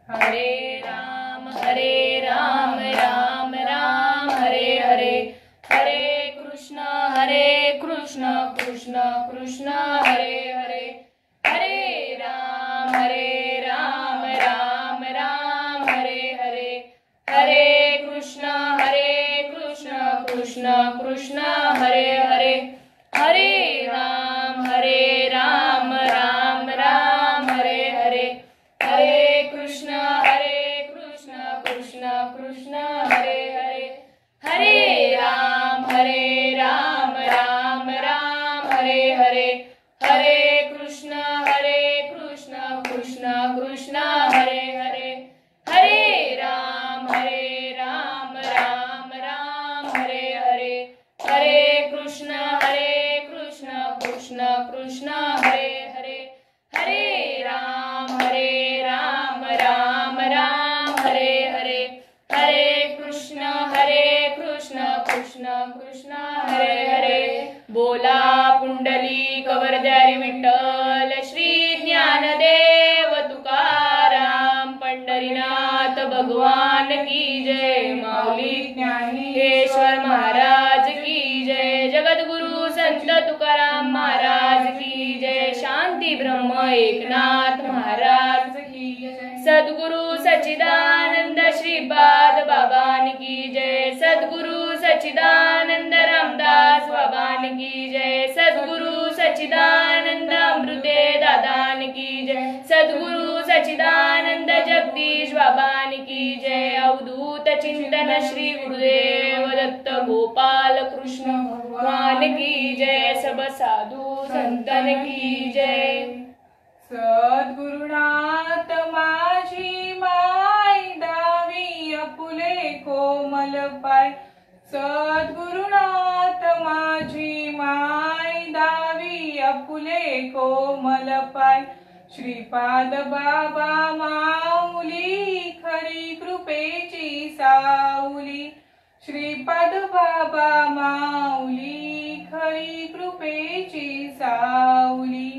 हरे राम राम राम हरे हरे, हरे कृष्ण कृष्ण कृष्ण हरे हरे, हरे राम राम राम हरे हरे, हरे कृष्ण कृष्ण कृष्ण हरे हरे, हरे राम राम राम हरे हरे, हरे कृष्ण कृष्ण कृष्ण हरे हरे, हरे राम राम राम हरे हरे, हरे कृष्ण कृष्ण कृष्ण हरे हरे, हरे राम राम राम हरे हरे, हरे कृष्ण कृष्ण कृष्ण हरे हरे, हरे राम राम राम हरे हरे, हरे कृष्ण कृष्ण कृष्ण हरे हरे। बोला पुंडलिक वरदारी विठ्ठल श्री ज्ञानदेव तुकाराम पंढरीनाथ भगवान की जय, माऊली ज्ञानेश्वर महाराज की जय, जगद्गुरु संत तुकाराम महाराज की जय, शांती ब्रह्म एकनाथ महाराज की जय, सद्गुरु सच्चिदानंद श्रीपाद बाबान की जय, सद्गुरु सच्चिदानंद रामदास बाबान की जय, सद्गुरु सच्चिदानंद अमृते दादान की जय, सद्गुरु सच्चिदानंद जगदीश बाबान की जय, अवधूत चिंतन श्री गुरुदेव दत्त गोपाल कृष्ण भगवान की जय, सब साधु संतन की जय। सद्गुरुनाथ माझी माय दावी अपुले कोमल पाय, सद्गुरुनाथ माझी माय दावी अपुले कोमल पाय, श्रीपाद बाबा माऊली खरी कृपेची साऊली, श्रीपाद बाबा माऊली खरी कृपेची साऊली,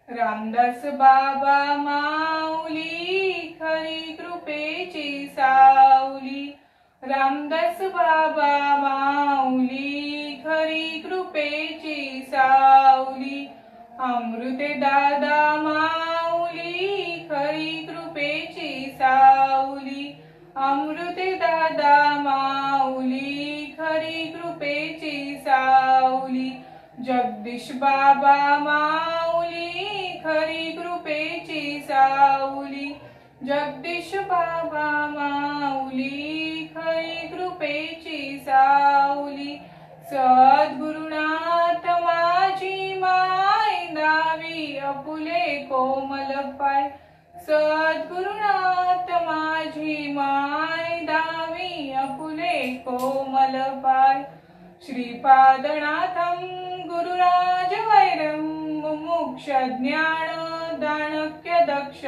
रामदास बाबा माऊली खरी कृपेची साऊली, रामदास बाबा माऊली खरी कृपेची साऊली, अमृते दादा माऊली खरी कृपेची साऊली, अमृते दादा माऊली खरी कृपेची साऊली, जगदीश बाबा माऊली खरी कृपेची साऊली, जगदीश बाबा माऊली खरी कृपेची साऊली, सद्गुरुनाथ माझी माय दावी अपुले कोमल पाय, सद्गुरुनाथ माझी माय दावी अपुले कोमल पाय, श्रीपादनाथं गुरुराज वैरं मुमुक्ष ज्ञान दानक्य दक्ष,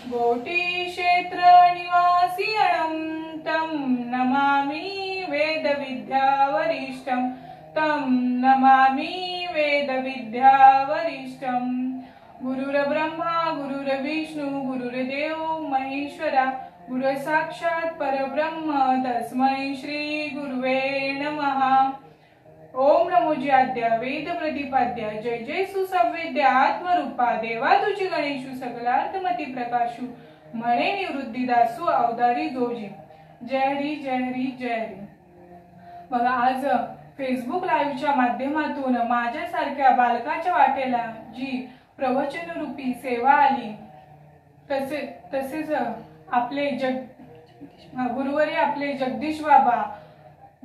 गोटी क्षेत्र निवासी अनंतं नमामि वेद विद्या वरिष्ठं, तं नमामि वेद विद्या वरिष्ठं, गुरुर्ब्रह्मा गुरुर्विष्णु गुरुर्देव महेश्वरा, गुरु साक्षात परब्रह्म तस्मै श्री गुरुवे नमः। ओम नमो ज्याद्या वेद प्रतिपाद्या, जय जय सुसंवेद्या आत्मरूपा, देवा तुझी गणेशु सकलार्थमती प्रकाशु, म्हणे निवृत्तीदासु अवतारी जोजी, जय हरी जय हरी जय हरी। बघा, आज फेसबुक लाईव्हच्या माध्यमातून माझ्यासारख्या बालकाच्या वाटेला जी प्रवचन रूपी सेवा आली, तसेच आपले गुरुवारी आपले जगदीश बाबा,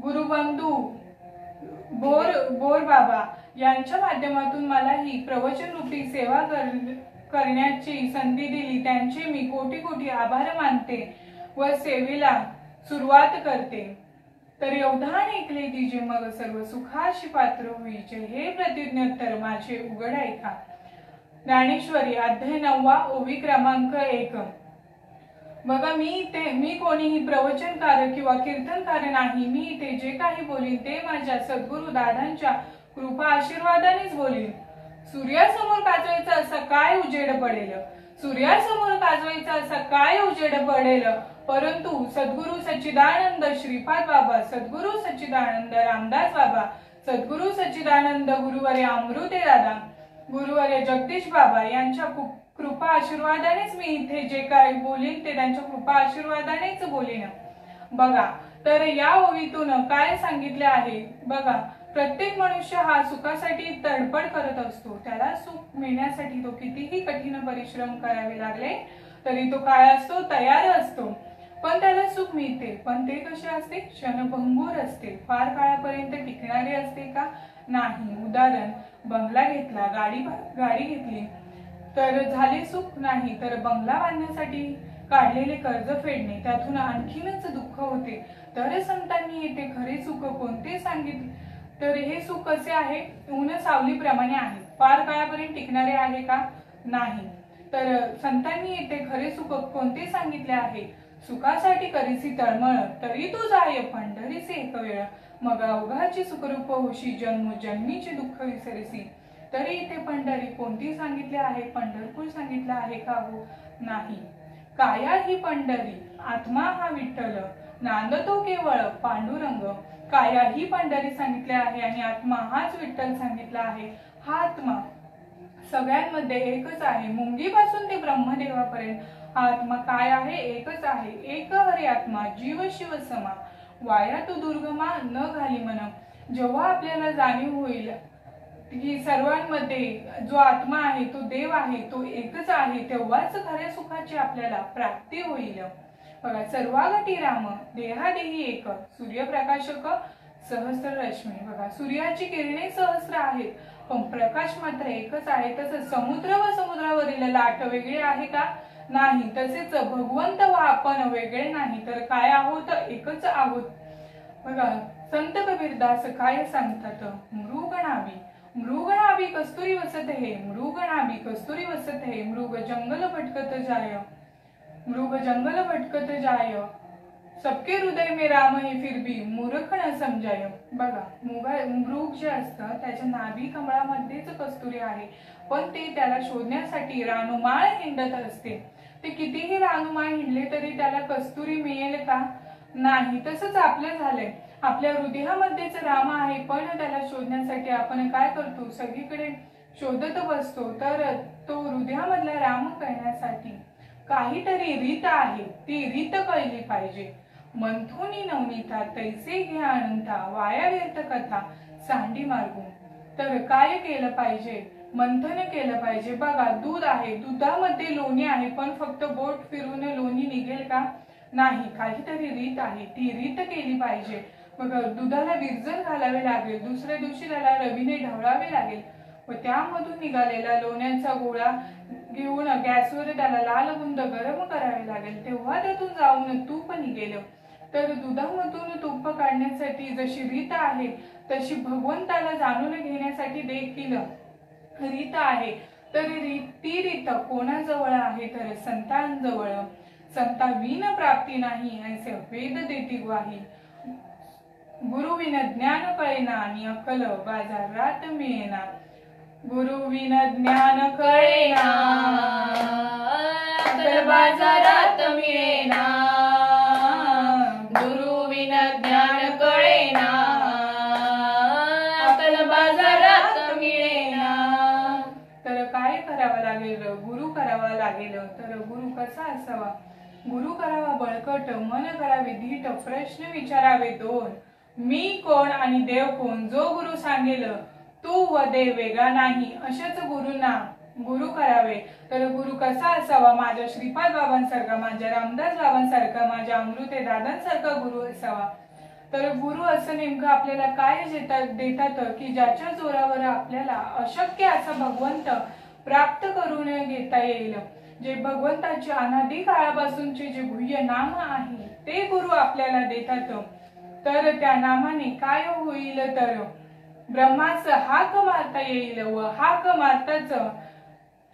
गुरुबंधू बोर बाबा यांच्या माध्यमातून मला ही प्रवचन रूपी सेवा करण्याची संधी दिली, त्यांचे मी कोटी कोटी आभार मानते व सेवेला सुरुवात करते। तर एवढा ऐकले तिचे मग सर्व सुखाशी पात्र होईचे, हे प्रतिज्ञोत्तर माझे उघड ऐका। ज्ञानेश्वरी अध्याय 9 ओवी क्रमांक 1। बघा, मी कोणीही प्रवचनकार किंवा कीर्तनकार नाही, मी ते जे काही बोलीन ते माझ्या सद्गुरु दादांच्या कृपा आशीर्वादानेच बोलीन। सूर्यासमोर काजवायचा असा काय उजेड पडेल, सूर्यासमोर काजवायचा असा काय उजेड जड पडेल, परंतु सद्गुरु सच्चिदानंद श्रीपाद बाबा, सद्गुरु सच्चिदानंद रामदास बाबा, सद्गुरु सच्चिदानंद गुरुवर्य अमृते दादा, गुरुवर्य जगदीश बाबा यांच्या कृपा आशीर्वादानेच मी इथे जे काय बोलीन ते त्यांच्या कृपा आशीर्वादानेच बोलीन। बघा, तर या ओवीतून काय सांगितले आहे बघा, प्रत्येक मनुष्य हा सुखासाठी तडपड करत असतो। त्याला सुख मिळण्यासाठी तो कितीही कठीण परिश्रम करावे लागले तरी तो काय असतो, तयार असतो, पण त्याला सुख मिळते, पण ते कसे असते, क्षणभंगूर असते, फार काळापर्यंत टिकणारे असते का, नाही। उदाहरण, बंगला घेतला, गाडी घेतली तर झाले सुख, नाही तर बंगला बांधण्यासाठी काढलेले कर्ज फेडणे त्यातून आणखीनच दुःख होते। तर संतांनी येथे खरे सुख कोणते सांगितले, तर हे सुख कसे आहे, ऊन सावलीप्रमाणे आहे, फार काळापर्यंत टिकणारे आहे का, नाही। तर संतांनी येथे खरे सुख कोणते सांगितले आहे, सुखासाठी करीसी तळमळ तरी तू जाय पंढरीसे एक वेळ, मग अवघाची सुखरूप होशी जन्मोजन्मीचे दुःख विसरसी। तरी इथे पंढरी कोणती सांगितले आहे, पंढरपूर सांगितले आहे का, हो नाही। काया ही पंढरी, आत्मा हा विठ्ठल, नांदतो केवळ पांडुरंग। काया ही पंढरी सांगितले आहे आणि आत्मा हाच विठ्ठल सांगितला आहे। हा आत्मा सगळ्यांमध्ये एकच आहे, मुंगीपासून ते ब्रह्मदेवापर्यंत हा आत्मा काय आहे, एकच आहे। एक हरी आत्मा जीव शिव समा, वाया तू दुर्गमा न घाली मन। जेव्हा आपल्याला जाणीव होईल की सर्वांमध्ये जो आत्मा आहे तो देव आहे, तो एकच आहे, तेव्हाच खऱ्या सुखाची आपल्याला प्राप्ती होईल। बघा, सर्वागती राम देहादेही एक, सूर्यप्रकाशक सहस्र रश्मी। बघा, सूर्याची किरणे सहस्र आहेत पण प्रकाश मात्र एकच आहे। तसंच समुद्र व समुद्रावरील लाट वेगळे आहे का, नाही। तसेच भगवंत व आपण वेगळे नाही, तर काय आहोत, एकच आहोत। बघा, संत कबीरदास काय सांगतात, मृग नाभी कस्तुरी वसत है, मृग नाभी कस्तुरी वसत है, मृग जंगल भटकत जाय, सबके हृदय में राम है फिर भी मूर्ख न समजाय। बघा, मृग जे असतं त्याच्या नाभी कमळामध्येच कस्तुरी आहे, पण ते त्याला शोधण्यासाठी रानुमाळ हिंडत असते। ते कितीही रानुमाळ हिंडले तरी त्याला कस्तुरी मिळेल का, नाही। तसंच आपलं झालंय, आपल्या हृदयामध्येच राम आहे पण त्याला शोधण्यासाठी आपण काय करतो, सगळीकडे शोधत बसतो। तर तो हृदयामधला राम कळण्यासाठी काहीतरी रीत आहे, ती रीत कळली पाहिजे। मंथुनी नवनीता तैसे घे अनंता, वाया व्यर्थ कथा सांडी मार्गून। तर काय केलं पाहिजे, मंथन केलं पाहिजे। बघा, दूध आहे, दुधामध्ये लोणी आहे, पण फक्त बोट फिरून लोणी निघेल का, नाही। काहीतरी रीत आहे, ती रीत केली पाहिजे। मग दुधाला विरजण घालावे लागेल, दुसऱ्या दिवशी त्याला रवीने ढवळावे लागेल व त्यामधून निघालेला लोण्याचा गोळा घेऊन गॅसवर त्याला लाल बुंद गरम करावे लागेल, तेव्हा त्यातून जाऊन तूप निघेल। तर दुधामधून तूप काढण्यासाठी जशी रीत आहे तशी भगवंताला जाणून घेण्यासाठी देखील रीत आहे। तर ती रीत कोणाजवळ आहे, तर संतांजवळ। संताविन प्राप्ती नाही ऐसे वेद देती ग्वाही, गुरुविन ज्ञान कळेना आणि अक्कल बाजारात मिळेना। गुरुविन ज्ञान कळेना, अक्कल बाजारात मिळेना, गुरुविन ज्ञान कळेना, अक्कल बाजारात मिळेना। तर काय करावं लागेल, गुरु करावा लागेल। तर गुरु कसा असावा, गुरु करावा बळकट, मन करावे धीट, प्रश्न विचारावे दोन, मी कोण आणि देव कोण, जो गुरु सांगेल तू व देव वेगळा नाही, अशाच गुरुंना गुरु करावे। तर गुरु कसा असावा, माझ्या श्रीपाद बाबांसारखा, माझ्या रामदास बाबांसारखा, माझ्या अमृते दादांसारखा गुरु असावा। तर गुरु असं नेमकं आपल्याला काय देतात की ज्याच्या जोरावर आपल्याला अशक्य असा भगवंत प्राप्त करून घेता येईल। जे भगवंताचे अनादी काळापासूनचे जे गुह्य नाम आहे ते गुरु आपल्याला देतात। तर त्या नामाने काय होईल, तर ब्रह्मास हाक मारता येईल व हाक मारताच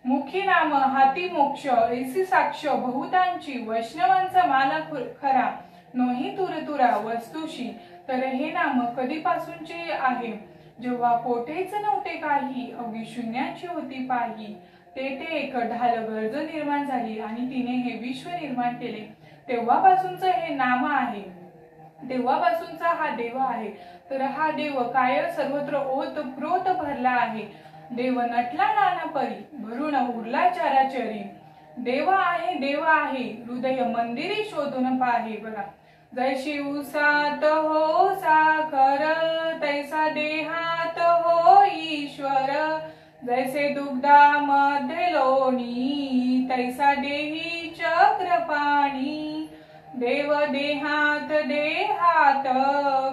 मुखी नाम हाती मोक्ष, ऐसी साक्ष बहुतांची, वैष्णवांचा माला खरा, नोही तुरतुरा वस्तुशी। तर हे नाम कधीपासूनचे आहे, जेव्हा कोठेच नव्हते काही, अवघी शून्याची होती पाही, तेथे एक ढाल गर्ज निर्माण झाली आणि तिने हे विश्व निर्माण केले. तेव्हापासूनच हे नाम आहे, तेव्हापासूनचा हा देव आहे. तर हा देव काय सर्वत्र ओत प्रोत भरला आहे. देव नटला नाना परी, भरून उरला चराचरी. देव आहे हृदय मंदिरी शोधून पाहे. बघा, जैशी उसात हो साखर, तैसा देहात हो ईश्वर. जैसे दुग्धामध्ये लोणी, तैसा देही चक्र पाणी. देव देहात देहात,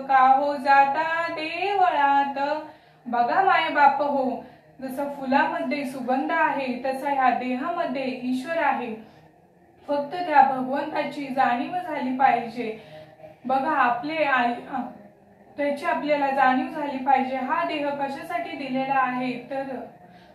का हो जाता देवळात. बघा माय बाप हो, जसं फुलामध्ये सुगंध आहे तसा ह्या देहामध्ये ईश्वर आहे. फक्त त्या भगवंताची जाणीव झाली पाहिजे. बघा, त्याची आपल्याला जाणीव झाली पाहिजे. हा देह कशासाठी दिलेला आहे तर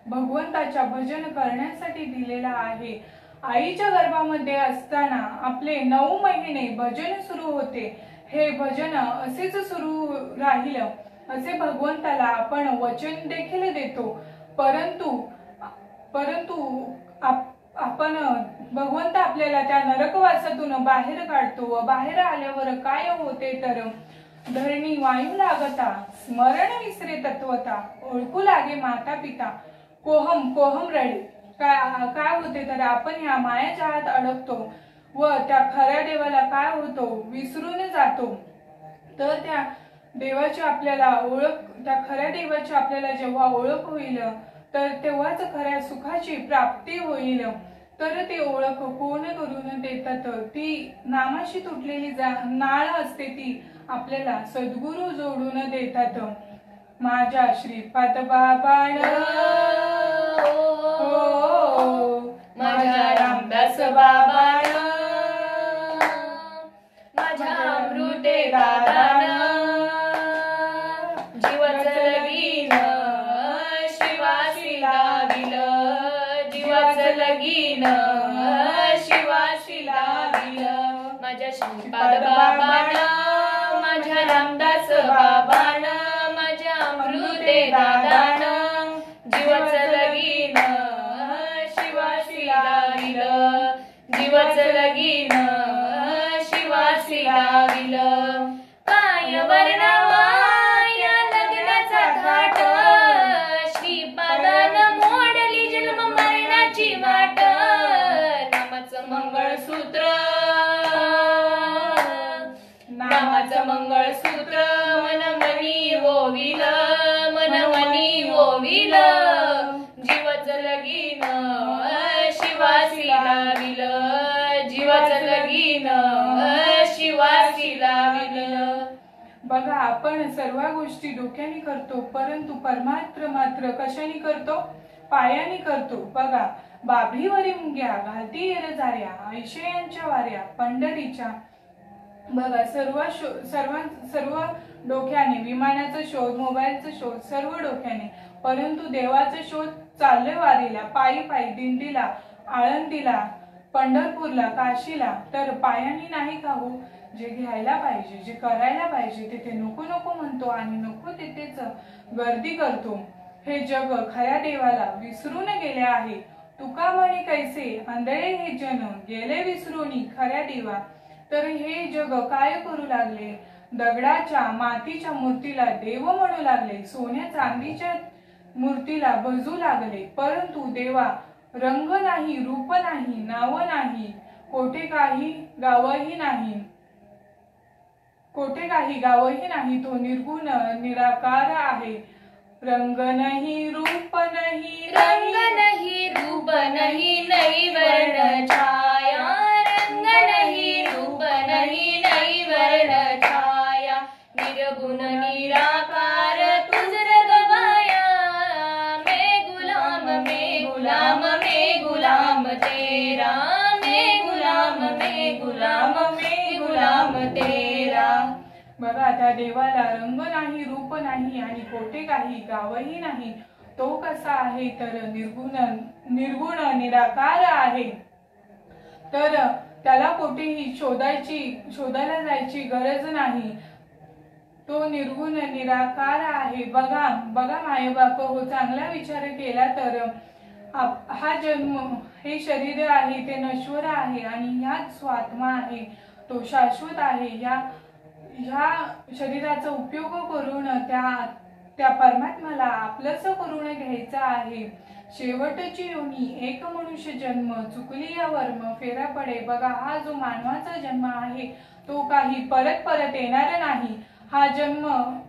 भगवंताच्या भजन करण्यासाठी दिलेला आहे. आईच्या गर्भामध्ये असताना आपले 9 महिने भजन सुरू होते. हे भजन असेच सुरू राहिलं असे भगवंताला आपण वचन देखील देतो. परंतु आपण भगवंत आपल्याला त्या नरकवासातून बाहेर काढतो. बाहेर आल्यावर काय होते तर धरणी वायू लागता, स्मरण विसरे तत्वता. ओळखू लागे माता पिता, कोहम कोहम रडे. काय होते तर आपण ह्या माया जाळ्यात अडकतो व त्या खऱ्या देवाला काय होतो विसरून जातो. तर त्या देवाची आपल्याला ओळख, त्या खऱ्या देवाची आपल्याला जेव्हा ओळख होईल तर तेव्हाच खऱ्या सुखाची प्राप्ती होईल. तर ते ओळख कोण करून देतात, ती नामाशी तुटलेली नाळ असते, ती आपल्याला सद्गुरू जोडून देतात. माझ्या श्रीपाद बाबान, माझ्या रामदास बाबान, माझ्या अमृते दादान, जीवाच लगीन शिवाशी लाविल, जीवाच लगीन शिवाशी लाविल. माझ्या श्रीपाद बाबान, माझ्या रामदास बाबान, माझ्या अमृते दादान, जीवाच लगीन शिवाशी लाविल, जीवाच लगीन शिवाशी लाविल. काय वर्णावा या लग्नाचा घाट, श्रीपादान मोडली जन्म मरणाची वाट. नामाचं मंगळसूत्र, नामाचं मंगळसूत्र मनमनी ओविल, मनमनी ओविल. जीवाच लगीन शिवाशी लाविल, जीवाच लगीन शिवाशी लाविल. बघा, आपण सर्व गोष्टी डोक्याने करतो, परंतु परमात्र मात्र कशाने करतो? पायाने करतो. बघा, बाभळीवरी मुंग्या घालती येरझाऱ्या, ऐशयांच्या वाऱ्या पंढरीच्या. बघा, सर्व डोक्याने, विमानाचा शोध, मोबाईलचा शोध, सर्व डोक्याने, परंतु देवाचा शोध चालले वारीला, पायी पायी, दिंडीला, आळंदीला, पंढरपूरला, काशीला. तर पायाने नाही का हो? जे घ्यायला पाहिजे, जे करायला पाहिजे तिथे नको नको म्हणतो आणि नको तिथेच गर्दी करतो. हे जग खऱ्या देवाला विसरून गेले आहे. तुका म्हणे कैसे आंधळे हे जन, गेले विसरूनी खऱ्या देवा. तर हे जग काय करू लागले? दगडाच्या मातीच्या मूर्तीला देव म्हणू लागले, सोन्या चांदीच्या मूर्तीला भजू लागले. परंतु देवा रंग नाही, रूप नाही, नाव नाही, कोठे काही गावही नाही, कोठे काही गावही नाही. तो निर्गुण निराकार आहे. रंग नाही, रूप नाही, रंग नहीं, रूप नहीं, नहीं वर्ण छाया. रंग नहीं, रूप नहीं, नहीं वर्ण छाया. निर्गुण निराकार तुझ रगवाया. मैं गुलाम, मैं गुलाम, मैं गुलाम तेरा. मैं गुलाम, मैं गुलाम, मैं गुलाम तेरा. बघा, त्या देवाला रंग नाही, रूप नाही आणि कोठे काही गावही नाही. तो कसा आहे तर निर्गुण निराकार आहे. तर त्याला कोठेही शोधायला जायची गरज नाही. तो निर्गुण निराकार आहे. बघा मायबाप हो, चांगला विचार केला तर हा जन्म, हे शरीर आहे ते नश्वर आहे आणि ह्याच स्वात्मा आहे तो शाश्वत आहे। ह्या शरीराचा उपयोग करून त्या परमात्म्याला आपलंसं करून घ्यायचं आहे। शेवटची योनी एक मनुष्य जन्म, चुकली या वर्म फेरा पडे। बघा, हा जो मानवाचा जन्म आहे तो काही परत येणार नाही। हा जन्म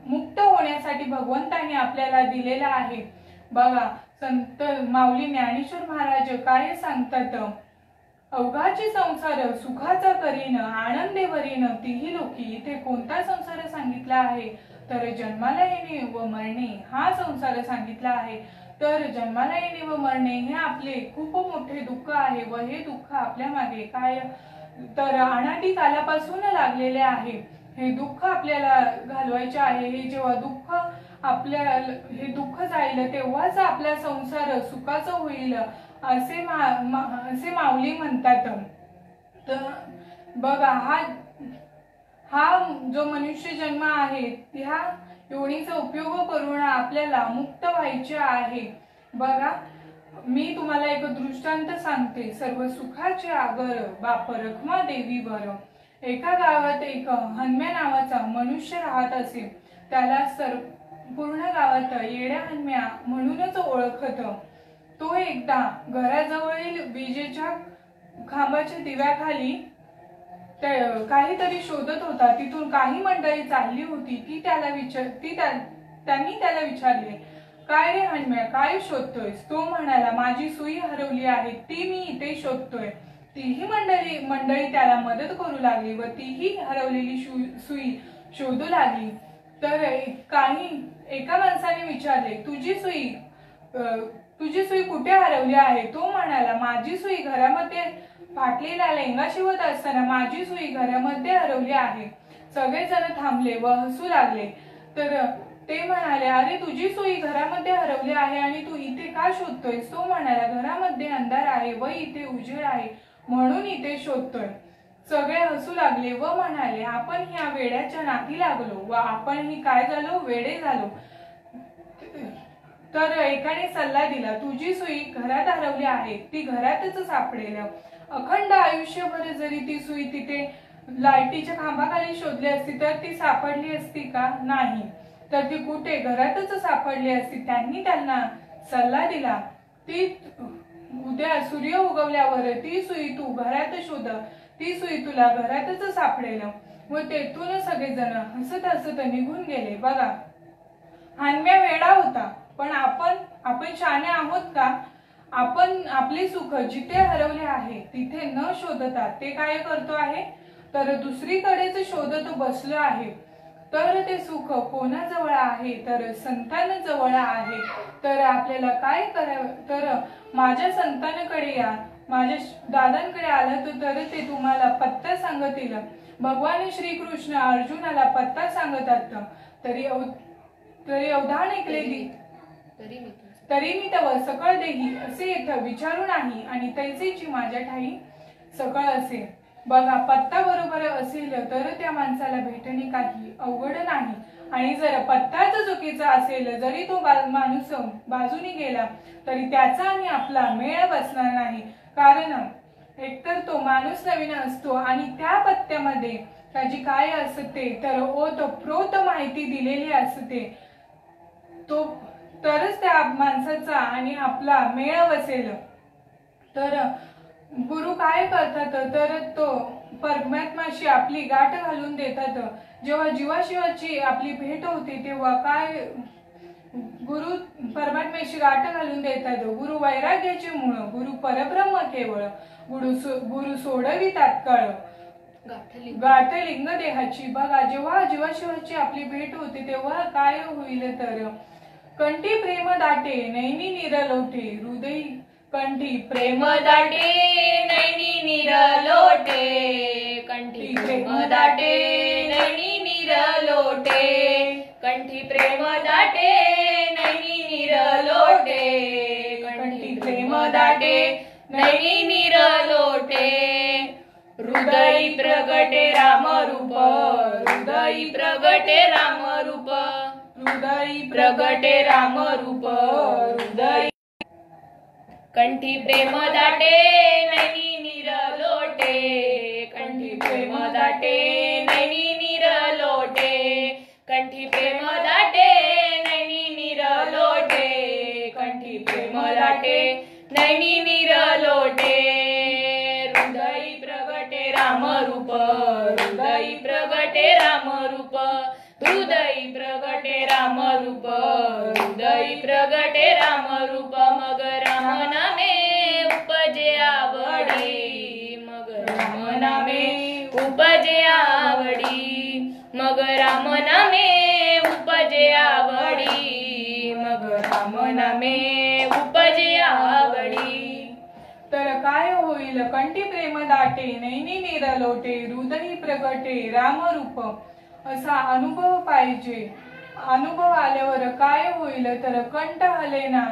मुक्त होण्यासाठी भगवंताने आपल्याला दिलेला आहे। बघा, संत माऊली ज्ञानेश्वर महाराज काय सांगतात, अवघाची संसार सुखाचा करीन, आनंदे भरीन तीही लोकी। इथे कोणता संसार सांगितला आहे, तर जन्माला येणे व मरणे हा संसार सांगितला आहे। तर जन्माला येणे व मरणे हे आपले खूप मोठे दुःख आहे व हे दुःख आपल्या मागे काय तर अनादी कालापासून लागलेले आहे। हे दुःख आपल्याला घालवायचे आहे। हे जेव्हा दुःख हे दुःख जाईल तेव्हाच आपला संसार सुखाचा होईल असे माऊली म्हणतात। तर बघा, हा जो मनुष्य जन्म आहे ह्या योनीचा उपयोग करून आपल्याला मुक्त व्हायचे आहे। बघा, मी तुम्हाला एक दृष्टांत सांगते। सर्व सुखाचे आगर बाप रखमा देवीवर। एका गावात एक हनुम्या नावाचा मनुष्य राहत असे। त्याला पूर्ण गावात येड्या हनुम्या म्हणूनच ओळखत। तो एकदा घराजवळील विजेच्या खांबाच्या दिव्याखाली काहीतरी शोधत होता। तिथून काही मंडळी चालली होती। त्यांनी त्याला विचारले, काय रे हनुम्या, काय शोधतोयस? तो म्हणाला, माझी सुई हरवली आहे, ती मी इथे शोधतोय। तीही मंडळी त्याला मदत करू लागली व तीही हरवलेली सुई शोधू लागली। तर एका माणसाने विचारले, तुझी सुई कुठे हरवली आहे? तो म्हणाला, माझी सुई घरामध्ये फाटलेला लेंगा शिवत असताना माझी सुई घरामध्ये हरवली आहे। सगळेजण थांबले व हसू लागले। तर ते म्हणाले, अरे तुझी सुई घरामध्ये हरवली आहे आणि तू इथे का शोधतोयस? तो म्हणाला, घरामध्ये अंधार आहे व इथे उजेड आहे म्हणून इथे शोधतोय। सगळे हसू लागले व म्हणाले, आपण ह्या वेड्याच्या नादी लागलो व आपणही काय झालो, वेडे झालो। तर एकाने सल्ला दिला, तुझी सुई घरात हरवली आहे, ती घरातच सापडेल। अखंड आयुष्यभर जरी ती सुई तिथे लाईटीच्या खांबाखाली शोधली असती तर ती सापडली असती का? नाही, तर ती कुठे घरातच सापडली असती। त्यांनी त्यांना सल्ला दिला, ती उद्या सूर्य उगवल्यावर ती सुई तू घरात शोध, ती सुई तुला घरातच सापडेल। व तेथून सगळेजण हसत हसत निघून गेले। बघा, हनुम्या वेडा होता, पण आपण शहाणे आहोत का? आपण आपले सुख जिथे हरवले आहे तिथे न शोधता ते काय करतो आहे, तर दुसरीकडेच शोधत बसलो आहे। तर ते सुख कोणाजवळ आहे, तर संतांजवळ आहे। तर आपल्याला काय करावं, तर माझ्या संतांकडे या, माझ्या दादांकडे आलं तर ते तुम्हाला पत्ता सांगतील। भगवान श्रीकृष्ण अर्जुनाला पत्ता सांगतात। तरी अवधान ऐकलेली तरी मी तव सकळ देही असे येथ विचारू नाही आणि तैसेची माझ्या ठाई सकळ असे। बघा, पत्ता बरोबर असेल तर त्या माणसाला भेटणे काही अवघड नाही। आणि जर पत्ताच चुकीचा असेल, जरी तो माणूस बाजूने गेला तरी त्याचा आणि आपला मेळ बसणार नाही। कारण एकतर तो माणूस नवीन असतो आणि त्या पत्त्यामध्ये त्याची काय असते, तर ओतप्रोत माहिती दिलेली असते। तरच त्या माणसाचा आणि आपला मेळ बसेल। तर गुरु काय करतात, तर तो परमात्म्याशी आपली गाठ घालून देतात। जेव्हा जीवाशिवाची आपली भेट होते तेव्हा काय गुरु परमात्म्याशी गाठ घालून देतात। गुरु वैराग्याचे मूळ, गुरु परब्रह्म केवळ, गुरु सोडवी तात्काळ गाठ लिंग देहाची। बघा, जेव्हा जीवाशिवाची आपली भेट होते तेव्हा काय होईल, तर कंठी प्रेम दाटे नैनी निरलोटे हृदय, कंठी प्रेम दाटे नैनी निरलोटे, कंठी प्रेम दाटे नैनी निरलोटे, कंठी प्रेम दाटे नैनी निरलोटे, कंठी प्रेम दाटे नैनी निरलोटे। हृदय प्रगटे राम रूप, हृदय प्रगटे राम रूप, हृदय प्रगटे राम रूप, हृदय कंठी प्रेम दाटे नैनी नीर लोटे, कंठी प्रेम दाटे नैनी नीर लोटे, कंठी प्रेम दाटे नैनी नीर लोटे, कंठी प्रेम दाटे नैनी नीर लोटे। हृदयी प्रगटे राम रूप, हृदयी प्रगटे राम रूप, हृदयी प्रगटे राम रूप, हृदयी प्रगटे राम रूप। मग राम नामे उपजे आवडी, मग राम नामे उपजे आवडी, मग राम नामे उपजे आवडी, मग राम नामे उपजे आवडी। तर काय होईल कंठी प्रेम दाटे नैनी नीर लोटे, हृदयी प्रगटे राम रूप असा अनुभव पाहिजे। अनुभव आल्यावर काय होईल तर कंठ हलेना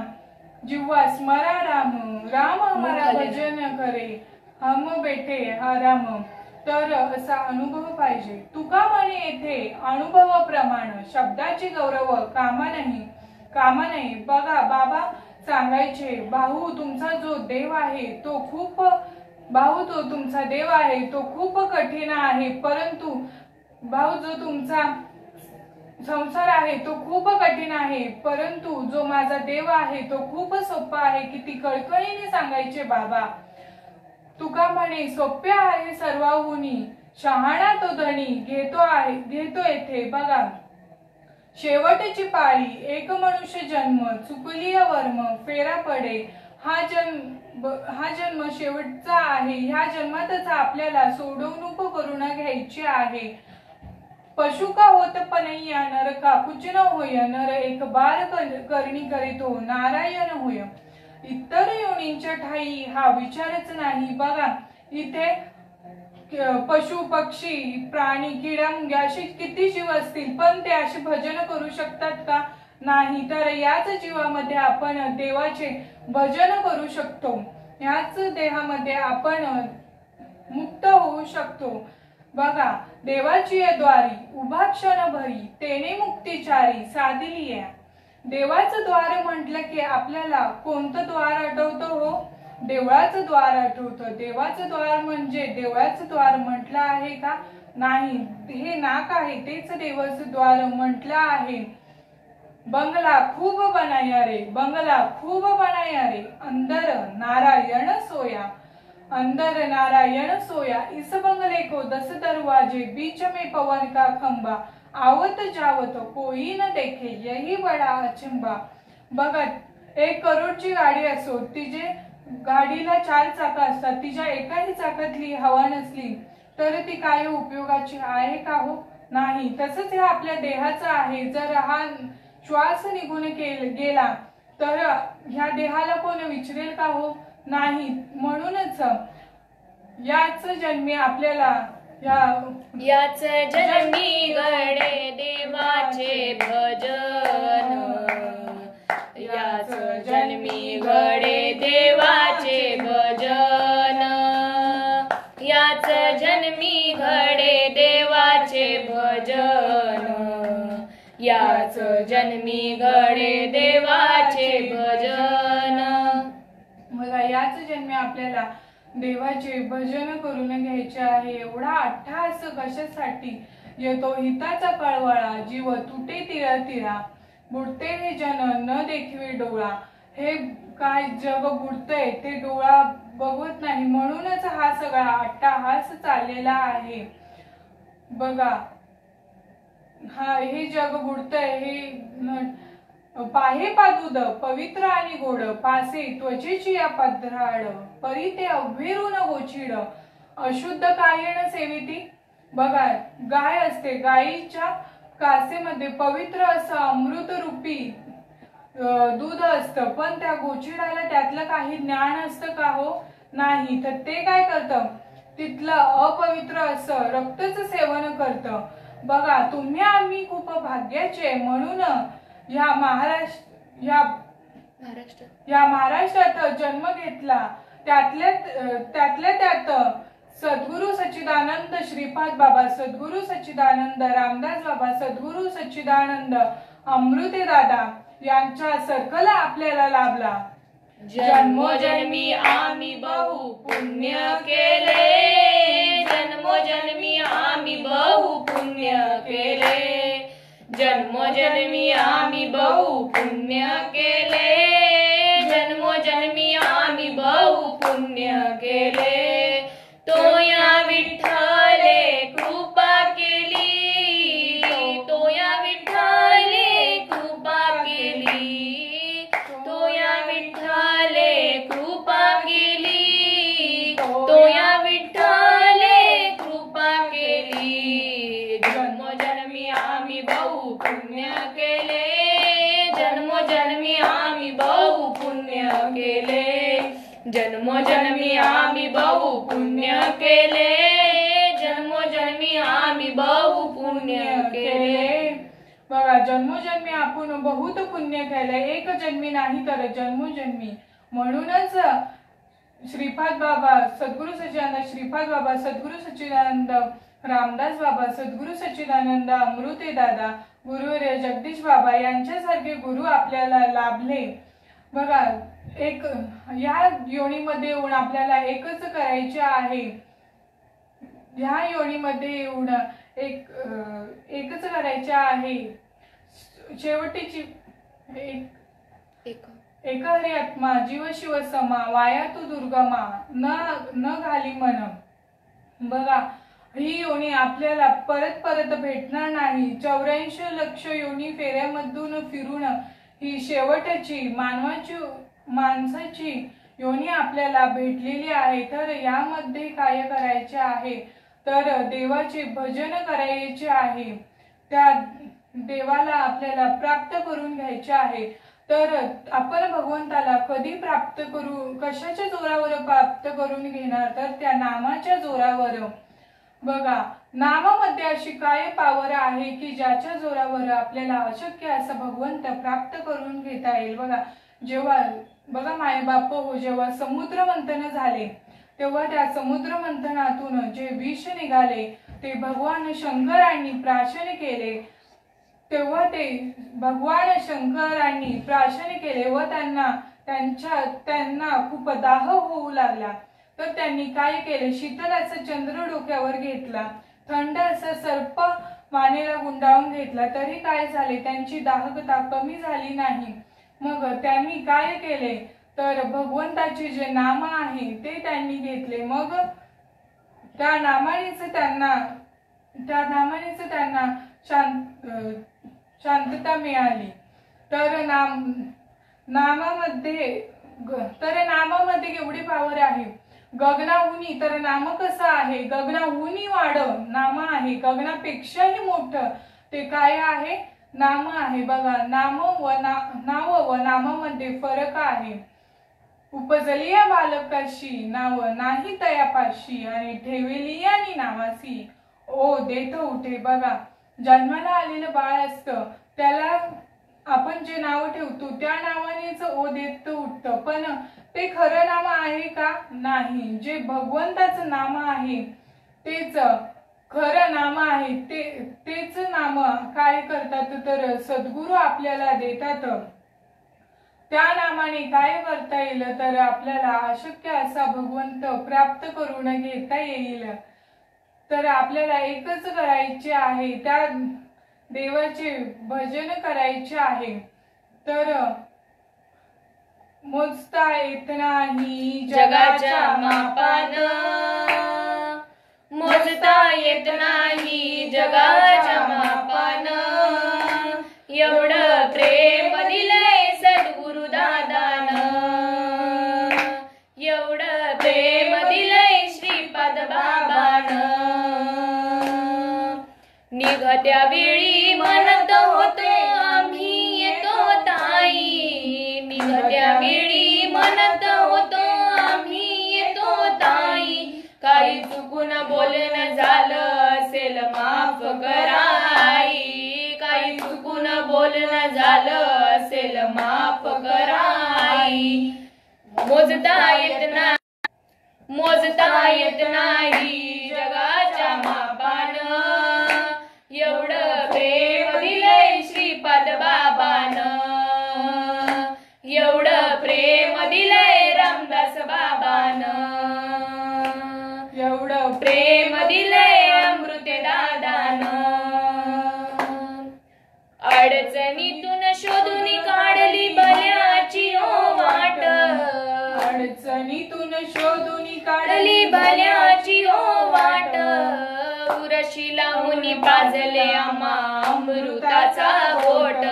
जिव्हा स्मरा राम, राम हमारा भजन करे हम बेठे हा राम। तर असा अनुभव पाहिजे। तुका म्हणे येथे अनुभव प्रमाण, शब्दाची गौरव कामा नाही। बघा बाबा सांगायचे, भाऊ तुमचा जो देव आहे तो खूप कठीण आहे, परंतु भाऊ जो तुमचा संसार आहे तो खूप कठीण आहे, परंतु जो माझा देव आहे तो खूप सोपा आहे। किती कळकळीने सांगायचे बाबा। तुका म्हणे सोपे आहे सर्वाहुनी, शहाणा तो धनी घेतो येथे। बघा शेवटची पाळी, एक मनुष्य जन्म, चुकली वर्म फेरा पडे। हा जन्म शेवटचा आहे, ह्या जन्मातच आपल्याला सोडवणूक करून घ्यायची आहे। पशु का होत पनैया, नरका कुछ न होय, नर एक बार करणी करीतो नारायण होय। इतर योनींच्या ठाई हा विचारच नाही। बघा इथे पशु पक्षी प्राणी किडा मुंग्या अशी किती जीव असतील, पण ते असे भजन करू शकतात का? नाही। तर याच जीवामध्ये आपण देवाचे भजन करू शकतो, याच देहामध्ये आपण मुक्त होऊ शकतो। बघा देवाची द्वारी उभा क्षण भरी, तेने मुक्तिचारी साधिली। देवाचं द्वार म्हटलं की आपल्याला कोणतं द्वार आठवतं हो? देवळाचं द्वार आठवतं। देवाचं द्वार म्हणजे देवळाचं द्वार म्हटलं आहे का? नाही, हे नाक आहे तेच देवाचं द्वार म्हटलं आहे। बंगला खूप बनाया रे, बंगला खूप बनाया रे, अंदर नारायण सोया, अंदर नारायण सोया। इस बंगले को 10 दरवाजे, बीच में पवन का खंबा, आवत जावत कोई न देखे यही बडा अचंबा। बघा 1 करोडची गाडी असो, तिचे गाडीला 4 चाक असतात, तिच्या एकाही चाकातली हवा नसली तर ती काय उपयोगाची आहे का हो? नाही। तसंच हे आपल्या देहाचं आहे। जर हा श्वास निघून गेला तर ह्या देहाला कोण विचारेल का हो? नाही। म्हणूनच याच जन्मी आपल्याला याच जन्मी घडे देवाचे भजन, याच जन्मी घडे देवाचे भजन, याच जन्मी घडे देवाचे भजन, याच जन्मी घडे देवाचे भजन। मला याच जन्मी आपल्याला देवाचे भजन करून घ्यायचे आहे। एवढा अट्टहास कशासाठी येतो हिताचा कळवळा, जीव तुटे तिळा तिळा, बुडते हे जन न देखवे डोळा। हे काय जग बुडतंय ते डोळा बघवत नाही, म्हणूनच हा सगळा अट्टहास चाललेला आहे। बघा हे जग बुडतंय, हे पाहे पादुद पवित्र आणि गोड, पासे त्वचेची या पधराड, परी ते अभेरून गोचिड, अशुद्ध कायेन सेविती। बघा गाय असते, गायीच्या कासेमध्ये पवित्र असं अमृत रूपी दूध असतं, पण त्या गोचिडाला त्यातलं काही ज्ञान असतं का हो? नाही। तर ते काय करतं, तिथलं अपवित्र असं रक्तच सेवन करतं। बघा तुम्ही आम्ही खूप भाग्याचे, म्हणून या महाराष्ट्रात जन्म घेतला। त्यातल्या त्यात सद्गुरु सच्चिदानंद श्रीपाद बाबा, सद्गुरु सच्चिदानंद रामदास बाबा, सद्गुरु सच्चिदानंद अमृते दादा यांचा सर्कल आपल्याला लाभला। जन्मोजन्मी आम्ही बहु पुण्य केले, जन्मोजन्मी आम्ही बहु पुण्य केले, जन्मोजन्मी आम्ही बहु पुण्य केले, जन्मोजन्मी आम्ही बहु पुण्य केले. तो या विठ्ठले कृपा केली, तो या विठ्ठले कृपा केली, तो या विठ्ठले कृपा केली, तो या विठ्ठले कृपा केली. जन्मोजन्मी आम्ही बहु पुण्य केले, जन्मोजन्मी आम्ही बहु पुण्य केले, जन्मोजन्मी आम्ही बहु पुण्य केले, जन्मोजन्मी आम्ही बहु पुण्य केले. बघा, जन्मोजन्मी आपण बहुत पुण्य केले, एक जन्मी नाही तर जन्मोजन्मी. म्हणूनच श्रीपाद बाबा सद्गुरु सच्चिदानंद, श्रीपाद बाबा सद्गुरु सच्चिदानंद, रामदास बाबा सद्गुरु सच्चिदानंद, अमृते दादा, गुरुवर्य जगदीश बाबा यांच्यासारखे गुरु आपल्याला लाभले. बघा, एक या योनीमध्ये येऊन आपल्याला एकच करायचे आहे. ह्या योनीमध्ये येऊन एकच करायचे आहे. शेवटीची एक हरी आत्मा, जीव शिव समा, वाया तू दुर्गमा, न घाली मन. बघा, ही योनी आपल्याला परत परत भेटणार नाही. 84 लक्ष योनी फेऱ्यामधून फिरून ही शेवटची माणसाची योनी आपल्याला भेटलेली आहे. तर यामध्ये काय करायचे आहे, तर देवाचे भजन करायचे आहे. त्या देवाला आपल्याला प्राप्त करून घ्यायचे आहे. तर आपण भगवंताला कधी प्राप्त करू, कशाच्या जोरावर प्राप्त करून घेणार, तर त्या नामाच्या जोरावर. बघा, नामामध्ये अशी काय पावर आहे की ज्याच्या जोरावर आपल्याला अशक्य असं भगवंत प्राप्त करून घेता येईल. बघा, जेव्हा माय बाप हो, जेव्हा समुद्र मंथन झाले तेव्हा त्या समुद्र मंथनातून जे विष निघाले ते भगवान शंकरांनी प्राशन केले. तेव्हा ते भगवान शंकरांनी प्राशन केले व त्यांना खूप दाह होऊ लागला. तर त्यांनी काय केले, शीतल असं चंद्र डोक्यावर घेतला, थंड असं सर्प मानेला गुंडाळून घेतला, तरी काय झाले, त्यांची दाहकता कमी झाली नाही. मग त्यांनी काय केले, तर भगवंताचे जे नाम आहे ते त्यांनी घेतले. मग त्या नामानेच त्यांना शांतता मिळाली. तर नामामध्ये एवढी पावर आहे. गगनाहुनी, तर नाम कसं आहे, गगनाहुनी वाढ नाम आहे, गगनापेक्षाही मोठं ते काय आहे, नाम आहे. बघा, नाव व नामामध्ये फरक आहे. उपजलिया बालकाशी नाव नाही तयापाशी, आणि ठेवलिया नावासी ओ देत उठे. बघा, जन्माला आलेलं बाळ असतं त्याला आपण जे नाव ठेवतो त्या नावानेच ओ देत उठतं, पण ते खरं नाम आहे का, नाही. जे भगवंताचं नाम आहे तेच खरं नाम आहे. तेच नाम काय करतात, तर सद्गुरू आपल्याला देतात. त्या नामाने काय करता येईल, तर आपल्याला अशक्य असा भगवंत प्राप्त करून घेता येईल. तर आपल्याला एकच करायचे आहे, त्या देवाचे भजन करायचे आहे. तर मोजता येत नाही जगाच्या मापान, मोजता येत नाही जगाच्या मापान, एवढं प्रेम दिलंय सद्गुरु दादान, एवढं प्रेम दिलंय श्रीपाद बाबान. निघत्या वेळी म्हणत होतो आम्ही येतो ताई, निघत्या वेळी म्हणत होतो आम्ही येतो ताई, काही चुकून बोलणं झालं असेल माफ कराई, काही चुकून बोलणं झालं असेल माफ कराई. मोजता येत नाही जगाच्या मापान, एवढं प्रेम दिलंय श्रीपाद बाबान, एवढं प्रेम दिलंय अडचणीतून शोधून काढली भल्याची ओ वाट, अडचणीतून शोधून काढली भल्याची ओ वाट, उरशी लावून पाजले आम्हा अमृताचा घोट,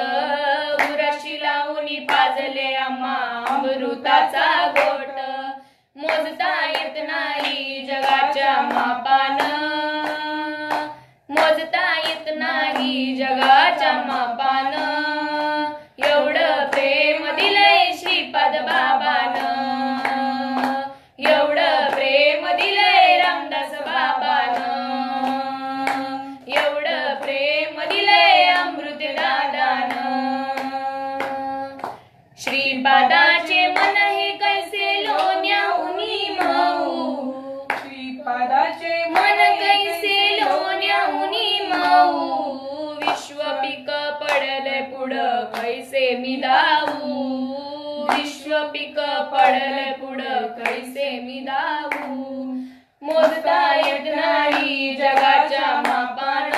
उरशी लावून पाजले आम्हा अमृताचा घोट, मोजता येत नाही जगाच्या मापान, मोजता येत नाही जगाच्या मापान, एवढं प्रेम दिलंय श्रीपाद बाबान, एवढं प्रेम दिलंय रामदास बाबान, एवढं प्रेम दिलंय अमृत दादान, श्रीपादाचे मन हे कैसे लोण्याहुनी मऊ, श्रीपादाचे मन कैसे लोण्याहुनी मऊ, विश्व पीक पडले पुढं कैसे मी दाऊ, विश्व पीक पडले पुढं कैसे मी दाऊ, मोजता येत नाही जगाच्या मापान,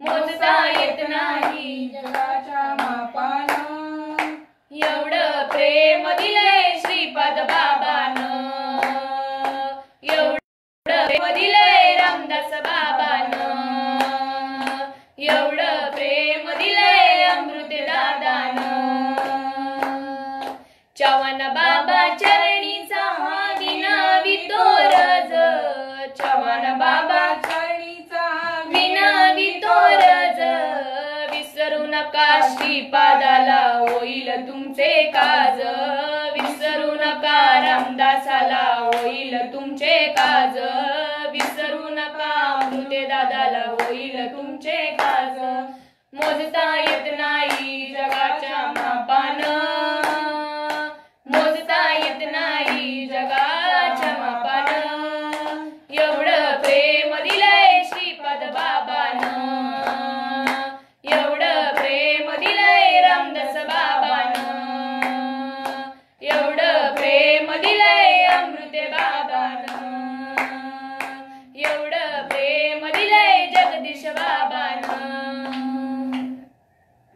मोजता येत नाही जगाच्या मापान, एवढं प्रेम दिलंय श्रीपाद बाबान, एवढं प्रेम दिलंय रामदास बाबान, एवढं प्रेम दिलंय अमृत दादान, चव्हाण बाबा चरणीचा हा विनावितो रज, चव्हाण बाबा चरणीचा विनावितो रज, विसरू नका श्रीपादाला होईल तुमचे काज, विसरू नका रामदासाला होईल तुमचे काज, विसरू नका अमृते दादाला होईल तुमचे काज, मोजता येत नाही जगाच्या मापान, मोजता येत नाही जगाच्या मापान, एवढं प्रेम दिलंय श्रीपाद बाबान, एवढं प्रेम दिलंय रामदास बाबान, एवढं प्रेम दिलंय अमृते बाबान, एवढं प्रेम दिलंय जगदीश बाबान.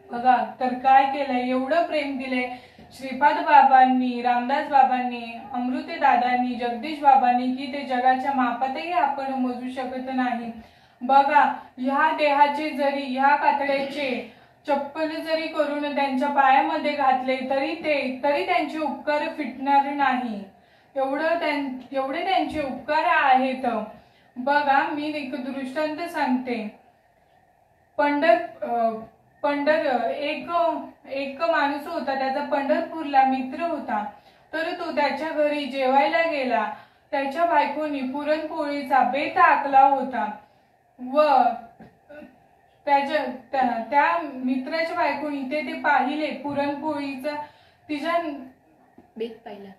बघा तर काय केलंय, एवढं प्रेम दिले श्रीपाद बाबांनी, रामदास बाबांनी, अमृते दादांनी, जगदीश बाबांनी की ते जगाच्या मापातही आपण मोजू शकत नाही. बघा ह्या देहाचे जरी ह्या कातड्याचे चप्पल जरी करून त्यांच्या पायामध्ये घातले तरी त्यांचे उपकार फिटणार नाही, एवढे त्यांचे उपकार आहेत. बघा मी एक दृष्टांत सांगते. एक माणूस होता, त्याचा पंढरपूरला मित्र होता. तर तो त्याच्या घरी जेवायला गेला. त्याच्या बायकोनी पुरणपोळीचा बेत आखला होता व त्या मित्राच्या बायकोनी ते पाहिले पुरणपोळीचा, तिच्या बेत पाहिला,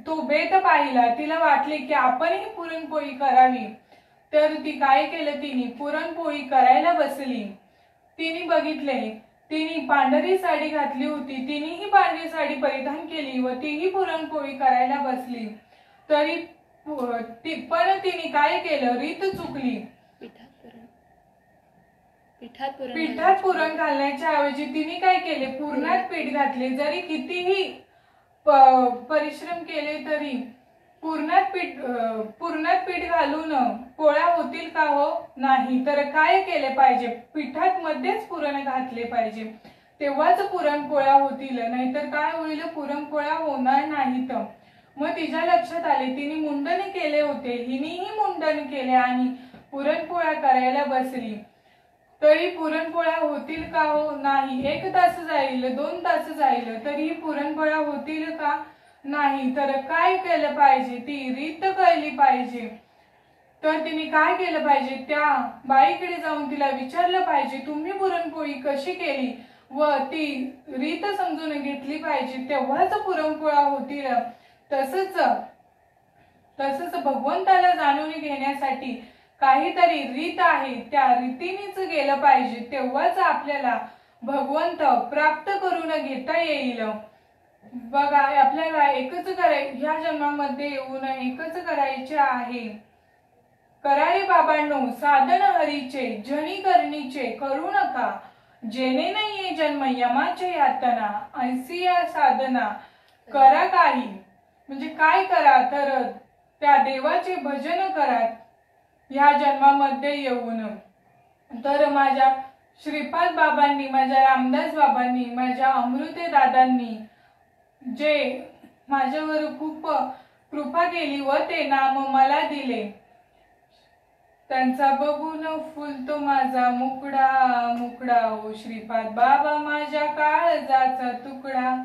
तो बेत पाहिला. तिला वाटले की आपणही पुरणपोळी करावी. तर ती काय केलं, तिने पुरणपोळी करायला बसली. तिने बघितले, तिने पांढरी साडी घातली होती. तिनेही पांढरी साडी परिधान केली व तीही पुरणपोळी करायला बसली. तरी पण तिने काय केलं, रीत चुकली. पिठात पुरण घालण्याच्या ऐवजी तिने काय केले, पुरणात पीठ घातले. जरी कितीही परिश्रम केले तरी पुरणात पीठ घालून पोळ्या होतील का, हो नाही. तर काय केले पाहिजे, पिठात मध्येच पुरण घातले पाहिजे, तेव्हाच पुरणपोळ्या होतील. नाहीतर काय होईल, पुरणपोळ्या होणार नाहीत. मग तिच्या लक्षात आले, तिने मुंडन केले होते, हिनेही मुंडन केले आणि पुरणपोळ्या करायला बसली. तरी पुरणपोळ्या होतील का, हो नाही. 1 तास जाईल, 2 तास जाईल, तरी पुरणपोळ्या होतील का, नाही. तर काय केलं पाहिजे, ती रीत कळली पाहिजे. तर तिने काय केलं पाहिजे, त्या बाईकडे जाऊन तिला विचारलं पाहिजे, तुम्ही पुरणपोळी कशी केली, व ती रीत समजून घेतली पाहिजे, तेव्हाच पुरणपोळ्या होतील. तसंच भगवंताला जाणून घेण्यासाठी काहीतरी रीत आहे, त्या रीतीनेच गेलं पाहिजे, तेव्हाच आपल्याला भगवंत प्राप्त करून घेता येईल. बघा आपल्याला ह्या जन्मामध्ये येऊन एकच करायचे आहे. करा रे बाबांनो साधन हरीचे, जनी करणीचे करू नका. जेणे नाहीये जन्म यमाच्या यातना, ऐसी या साधना करा काही. म्हणजे काय करा तर त्या देवाचे भजन करा ह्या जन्मामध्ये येऊन. तर माझ्या श्रीपाद बाबांनी, माझ्या रामदास बाबांनी, माझ्या अमृते दादांनी जे माझ्यावर खूप कृपा केली व ते नाम मला दिले, त्यांचा बघून फुलतो माझा मुकडा मुकडा. ओ श्रीपाद बाबा माझ्या काळजाचा तुकडा